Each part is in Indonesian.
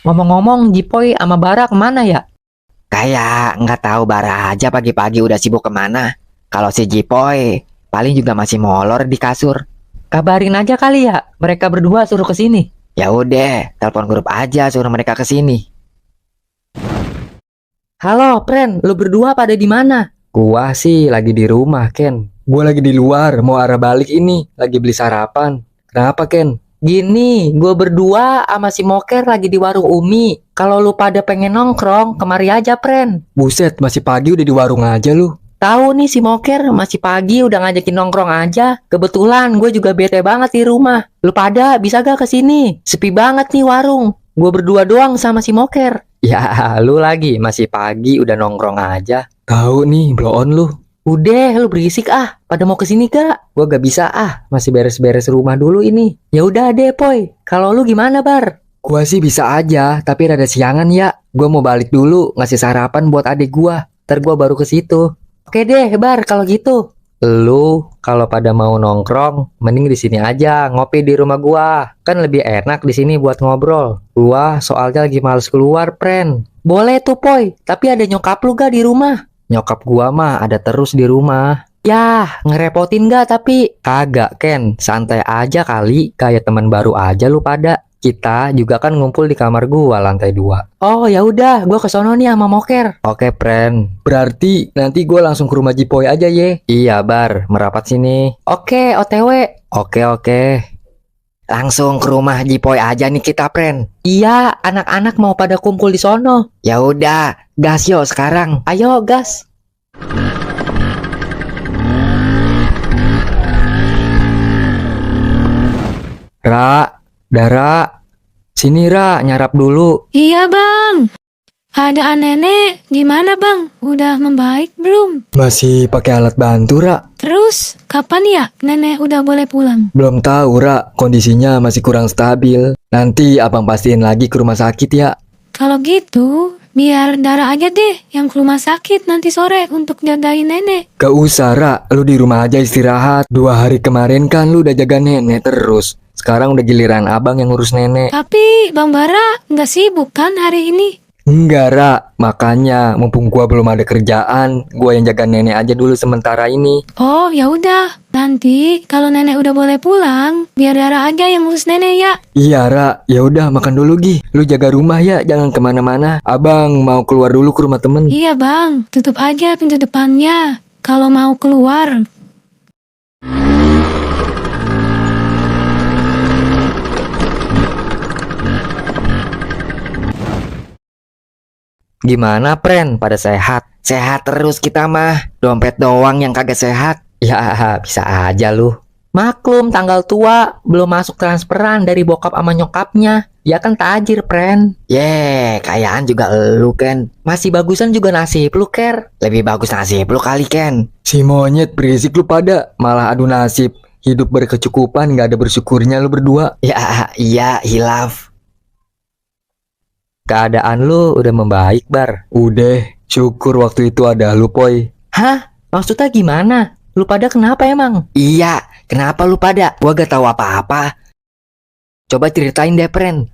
Ngomong-ngomong, Jipoy sama Bara kemana ya? Kayak nggak tahu Bara aja pagi-pagi udah sibuk kemana. Kalau si Jipoy paling juga masih molor di kasur. Kabarin aja kali ya, mereka berdua suruh ke sini. Ya udah, telepon grup aja suruh mereka ke sini. Halo, Pren, lu berdua pada di mana? Gua sih lagi di rumah, Ken. Gua lagi di luar, mau arah balik ini. Lagi beli sarapan. Kenapa, Ken? Gini, gue berdua sama si Moker lagi di warung Umi. Kalau lu pada pengen nongkrong, kemari aja, Pren. Buset, masih pagi udah di warung aja lu. Tahu nih si Moker masih pagi udah ngajakin nongkrong aja. Kebetulan gue juga bete banget di rumah. Lu pada bisa gak ke sini? Sepi banget nih warung. Gue berdua doang sama si Moker. Ya, lu lagi masih pagi udah nongkrong aja. Tahu nih, blow on lu. Udah, lu berisik ah. Pada mau kesini gak? Gua gak bisa masih beres-beres rumah dulu ini. Ya udah deh, Poy. Kalau lu gimana, Bar? Gua sih bisa aja, tapi rada siangan ya. Gua mau balik dulu ngasih sarapan buat adik gua. Ntar gua baru ke situ. Oke deh, Bar, kalau gitu. Lu kalau pada mau nongkrong, mending di sini aja ngopi di rumah gua. Kan lebih enak di sini buat ngobrol. Gua soalnya lagi males keluar, Pren. Boleh tuh, Poy. Tapi ada nyokap lu gak di rumah? Nyokap gua mah ada terus di rumah. Yah, ngerepotin gak tapi? Kagak, Ken. Santai aja kali, kayak teman baru aja lu pada. Kita juga kan ngumpul di kamar gua lantai 2. Oh ya udah, gua kesono nih sama Moker. Oke, Pren. Berarti nanti gua langsung ke rumah Jipoy aja ye. Iya, Bar. Merapat sini. Oke, OTW. Oke. Langsung ke rumah Jipoy aja nih kita, Pren. Iya, anak-anak mau pada kumpul di sono. Ya udah, gas yo sekarang. Ayo, gas. Dara. Sini, nyarap dulu. Iya bang, keadaan nenek gimana bang? Udah membaik belum? Masih pakai alat bantu, Terus kapan ya nenek udah boleh pulang? Belum tahu, kondisinya masih kurang stabil. Nanti abang pastiin lagi ke rumah sakit ya. Kalau gitu, biar Dara aja deh yang ke rumah sakit nanti sore untuk jagain nenek. Gak usah, lu di rumah aja istirahat. 2 hari kemarin kan lu udah jaga nenek terus. Sekarang udah giliran abang yang ngurus nenek. Tapi Bang Bara nggak sibuk kan hari ini? Enggak, makanya mumpung gua belum ada kerjaan, gua yang jaga nenek aja dulu sementara ini. Oh ya udah, nanti kalau nenek udah boleh pulang, biar Dara aja yang ngurus nenek ya. Iya, ya udah makan dulu Gi. Lu jaga rumah ya, jangan kemana-mana. Abang mau keluar dulu ke rumah temen. Iya bang, tutup aja pintu depannya. Kalau mau keluar. Gimana, Pren? Pada sehat? Sehat terus kita mah. Dompet doang yang kagak sehat. Ya, bisa aja lu. Maklum tanggal tua, belum masuk transferan dari bokap sama nyokapnya. Ya kan tajir, Pren. Kayaan juga lu, Ken. Masih bagusan juga nasib lu, Ker. Lebih bagus nasib lu kali, Ken. Si monyet berisik lu pada. Malah adu nasib. Hidup berkecukupan gak ada bersyukurnya lu berdua. Ya, iya, hilaf. Keadaan lu udah membaik, Bar. Udah, syukur waktu itu ada lu, Poy. Hah? Maksudnya gimana? Lu pada kenapa emang? Iya, kenapa lu pada? Gua gak tahu apa-apa. Coba ceritain deh, Pren.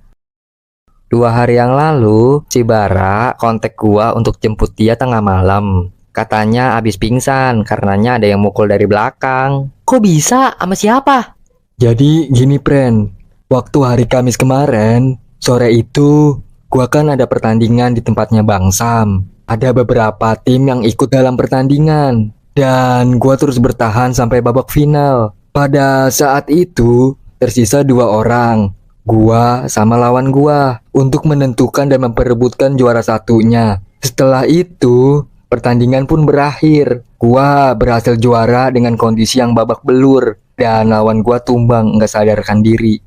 2 hari yang lalu, si Bara kontak gua untuk jemput dia tengah malam. Katanya abis pingsan, karenanya ada yang mukul dari belakang. Kok bisa? Sama siapa? Jadi gini, Pren. Waktu hari Kamis kemarin, sore itu, gua kan ada pertandingan di tempatnya Bang Sam. Ada beberapa tim yang ikut dalam pertandingan. Dan gua terus bertahan sampai babak final. Pada saat itu, tersisa 2 orang. Gua sama lawan gua. Untuk menentukan dan memperebutkan juara satunya. Setelah itu, pertandingan pun berakhir. Gua berhasil juara dengan kondisi yang babak belur. Dan lawan gua tumbang gak sadarkan diri.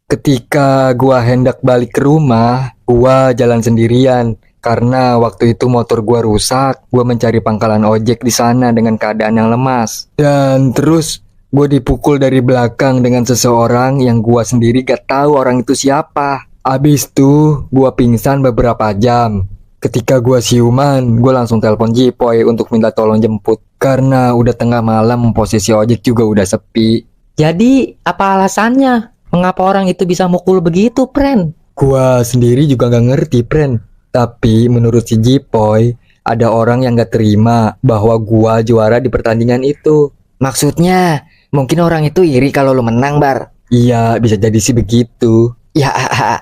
Ketika gua hendak balik ke rumah, gua jalan sendirian. Karena waktu itu motor gua rusak, gua mencari pangkalan ojek di sana dengan keadaan yang lemas. Dan terus gua dipukul dari belakang dengan seseorang yang gua sendiri gak tahu orang itu siapa. Abis itu gua pingsan beberapa jam. Ketika gua siuman, gua langsung telepon Jipoy untuk minta tolong jemput. Karena udah tengah malam, posisi ojek juga udah sepi. Jadi, apa alasannya? Mengapa orang itu bisa mukul begitu, Pren? Gua sendiri juga gak ngerti, Pren. Tapi menurut si Jipoy, ada orang yang gak terima bahwa gua juara di pertandingan itu. Maksudnya, mungkin orang itu iri kalau lu menang, Bar. Iya, bisa jadi sih begitu. Ya,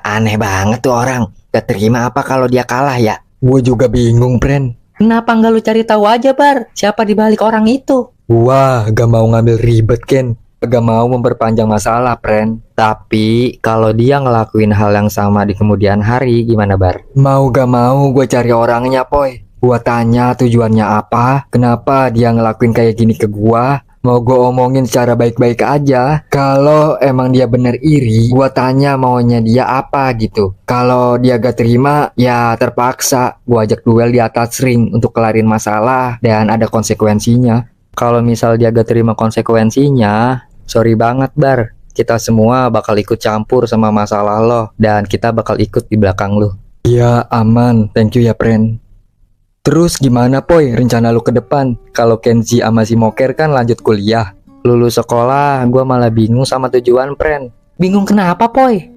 aneh banget tuh orang. Gak terima apa kalau dia kalah ya? Gue juga bingung, Pren. Kenapa nggak lu cari tahu aja, Bar? Siapa di balik orang itu? Wah, gak mau ngambil ribet, Ken. Gak mau memperpanjang masalah, Pren. Tapi kalau dia ngelakuin hal yang sama di kemudian hari, gimana, Bar? Mau gak mau gue cari orangnya, Poy. Gua tanya tujuannya apa, kenapa dia ngelakuin kayak gini ke gua. Mau gue omongin secara baik-baik aja. Kalau emang dia bener iri, gua tanya maunya dia apa gitu. Kalau dia gak terima, ya terpaksa gua ajak duel di atas ring untuk kelarin masalah dan ada konsekuensinya. Kalau misal dia gak terima konsekuensinya, sorry banget, Bar. Kita semua bakal ikut campur sama masalah lo dan kita bakal ikut di belakang lo. Ya aman, thank you ya, Pren. Terus gimana, Poy, rencana lu ke depan? Kalau Kenzi sama si Moker kan lanjut kuliah. Lulus sekolah, gua malah bingung sama tujuan, Pren. Bingung kenapa, Poy?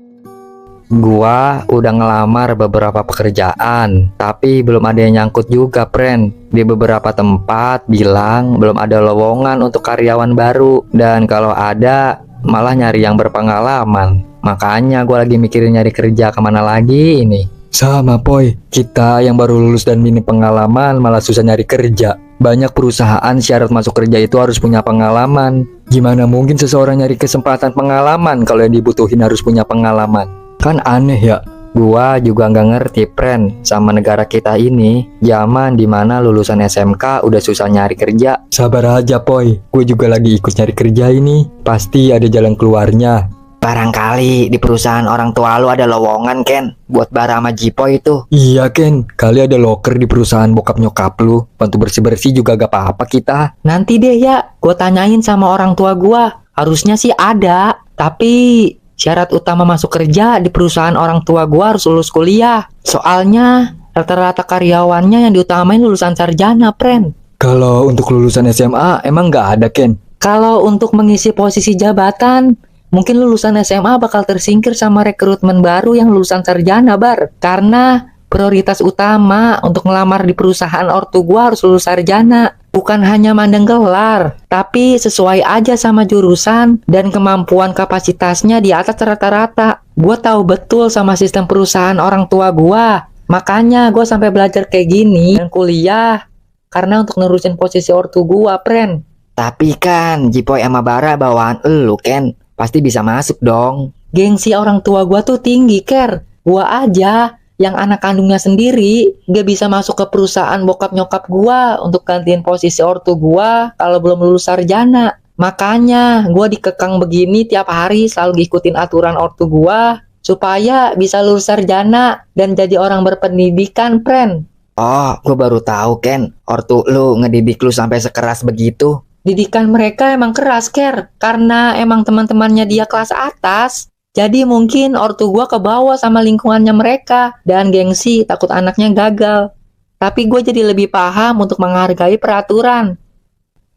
Gua udah ngelamar beberapa pekerjaan, tapi belum ada yang nyangkut juga, Pren. Di beberapa tempat bilang belum ada lowongan untuk karyawan baru, dan kalau ada, malah nyari yang berpengalaman. Makanya gua lagi mikirin nyari kerja kemana lagi ini. Sama, Poy, kita yang baru lulus dan minim pengalaman malah susah nyari kerja. Banyak perusahaan syarat masuk kerja itu harus punya pengalaman. Gimana mungkin seseorang nyari kesempatan pengalaman kalau yang dibutuhin harus punya pengalaman? Kan aneh ya. Gua juga nggak ngerti, Pren, sama negara kita ini, zaman dimana lulusan SMK udah susah nyari kerja. Sabar aja, Poy, gue juga lagi ikut nyari kerja ini. Pasti ada jalan keluarnya. Barangkali di perusahaan orang tua lu ada lowongan, Ken, buat Bara sama Jipoy itu. Iya, Ken, kali ada loker di perusahaan bokap nyokap lu. Bantu bersih-bersih juga gak apa-apa kita. Nanti deh ya, gue tanyain sama orang tua gue. Harusnya sih ada, tapi syarat utama masuk kerja di perusahaan orang tua gue harus lulus kuliah. Soalnya rata-rata karyawannya yang diutamain lulusan sarjana, Pren. Kalau untuk lulusan SMA emang gak ada, Ken? Kalau untuk mengisi posisi jabatan, mungkin lulusan SMA bakal tersingkir sama rekrutmen baru yang lulusan sarjana, Bar. Karena prioritas utama untuk ngelamar di perusahaan ortu gua harus lulus sarjana. Bukan hanya mandang gelar, tapi sesuai aja sama jurusan dan kemampuan kapasitasnya di atas rata-rata. Gua tahu betul sama sistem perusahaan orang tua gua. Makanya gua sampai belajar kayak gini dan kuliah. Karena untuk nerusin posisi ortu gua, Pren. Tapi kan Jipoy sama Bara bawaan elu, Ken. Pasti bisa masuk dong. Gengsi orang tua gua tuh tinggi, Ker. Gua aja yang anak kandungnya sendiri gak bisa masuk ke perusahaan bokap nyokap gua untuk gantiin posisi ortu gua kalau belum lulus sarjana. Makanya gua dikekang begini tiap hari selalu ngikutin aturan ortu gua supaya bisa lulus sarjana dan jadi orang berpendidikan, Pren. Oh, gue baru tahu, Ken. Ortu lu ngedidik lu sampai sekeras begitu. Didikan mereka emang keras, Ker, karena emang teman-temannya dia kelas atas. Jadi mungkin ortu gua kebawa sama lingkungannya mereka dan gengsi takut anaknya gagal. Tapi gue jadi lebih paham untuk menghargai peraturan.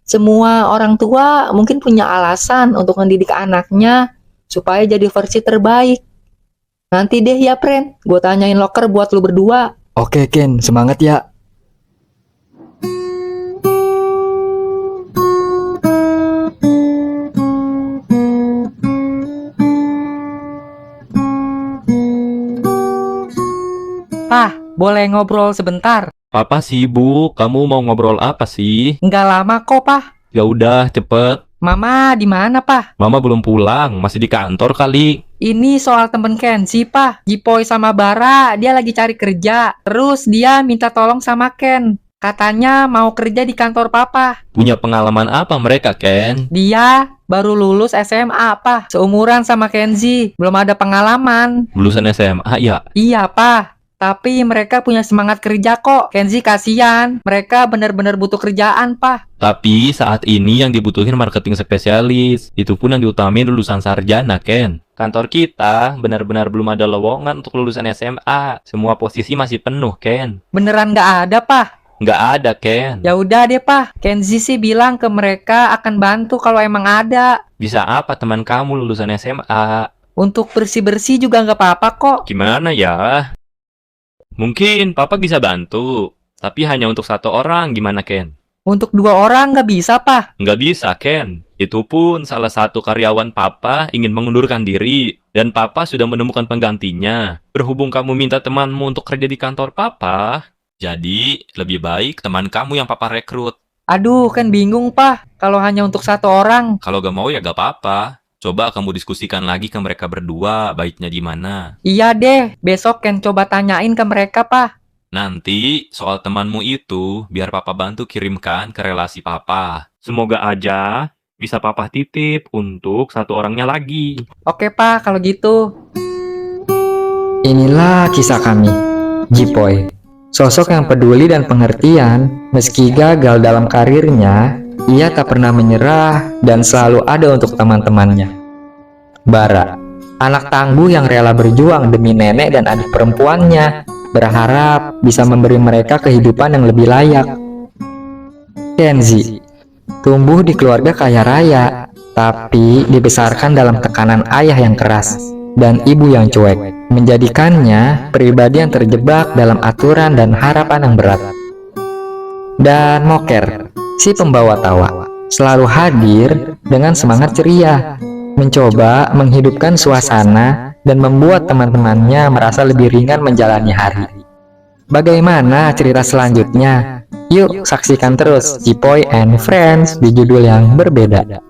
Semua orang tua mungkin punya alasan untuk mendidik anaknya supaya jadi versi terbaik. Nanti deh ya, Pren, gue tanyain loker buat lu berdua. Oke, Ken, semangat ya. Pah, boleh ngobrol sebentar? Apa sih, Bu? Kamu mau ngobrol apa sih? Nggak lama kok, Pah. Ya udah, cepet. Mama di mana, Pah? Mama belum pulang, masih di kantor kali. Ini soal temen Kenzi, Pah. Jipoy sama Bara, dia lagi cari kerja. Terus dia minta tolong sama Ken. Katanya mau kerja di kantor Papa. Punya pengalaman apa mereka, Ken? Dia baru lulus SMA, Pah. Seumuran sama Kenzi. Belum ada pengalaman. Lulusan SMA ya? Iya, Pah. Tapi mereka punya semangat kerja kok. Kenzi kasihan. Mereka benar-benar butuh kerjaan, Pah. Tapi saat ini yang dibutuhin marketing spesialis. Itu pun yang diutamain lulusan sarjana, Ken. Kantor kita benar-benar belum ada lowongan untuk lulusan SMA. Semua posisi masih penuh, Ken. Beneran nggak ada, Pah? Nggak ada, Ken. Ya udah deh, Pah. Kenzi sih bilang ke mereka akan bantu kalau emang ada. Bisa apa teman kamu lulusan SMA? Untuk bersih-bersih juga nggak apa-apa kok. Gimana ya? Mungkin papa bisa bantu, tapi hanya untuk 1 orang, gimana Ken? Untuk 2 orang nggak bisa, Pak. Nggak bisa, Ken. Itu pun salah satu karyawan papa ingin mengundurkan diri, dan papa sudah menemukan penggantinya. Berhubung kamu minta temanmu untuk kerja di kantor papa, jadi lebih baik teman kamu yang papa rekrut. Aduh, kan bingung, Pak. Kalau hanya untuk 1 orang. Kalau gak mau ya gak apa-apa. Coba kamu diskusikan lagi ke mereka berdua, baiknya gimana. Iya deh, besok Ken coba tanyain ke mereka, Pak. Nanti soal temanmu itu, biar papa bantu kirimkan ke relasi papa. Semoga aja bisa papa titip untuk 1 orangnya lagi. Oke, Pak, kalau gitu. Inilah kisah kami, Jipoy. Sosok yang peduli dan pengertian, meski gagal dalam karirnya, ia tak pernah menyerah dan selalu ada untuk teman-temannya. Bara, anak tangguh yang rela berjuang demi nenek dan adik perempuannya, berharap bisa memberi mereka kehidupan yang lebih layak. Kenzi, tumbuh di keluarga kaya raya, tapi dibesarkan dalam tekanan ayah yang keras dan ibu yang cuek, menjadikannya pribadi yang terjebak dalam aturan dan harapan yang berat. Dan Moker, si pembawa tawa, selalu hadir dengan semangat ceria, mencoba menghidupkan suasana dan membuat teman-temannya merasa lebih ringan menjalani hari. Bagaimana cerita selanjutnya? Yuk saksikan terus Jipoy and Friends di judul yang berbeda.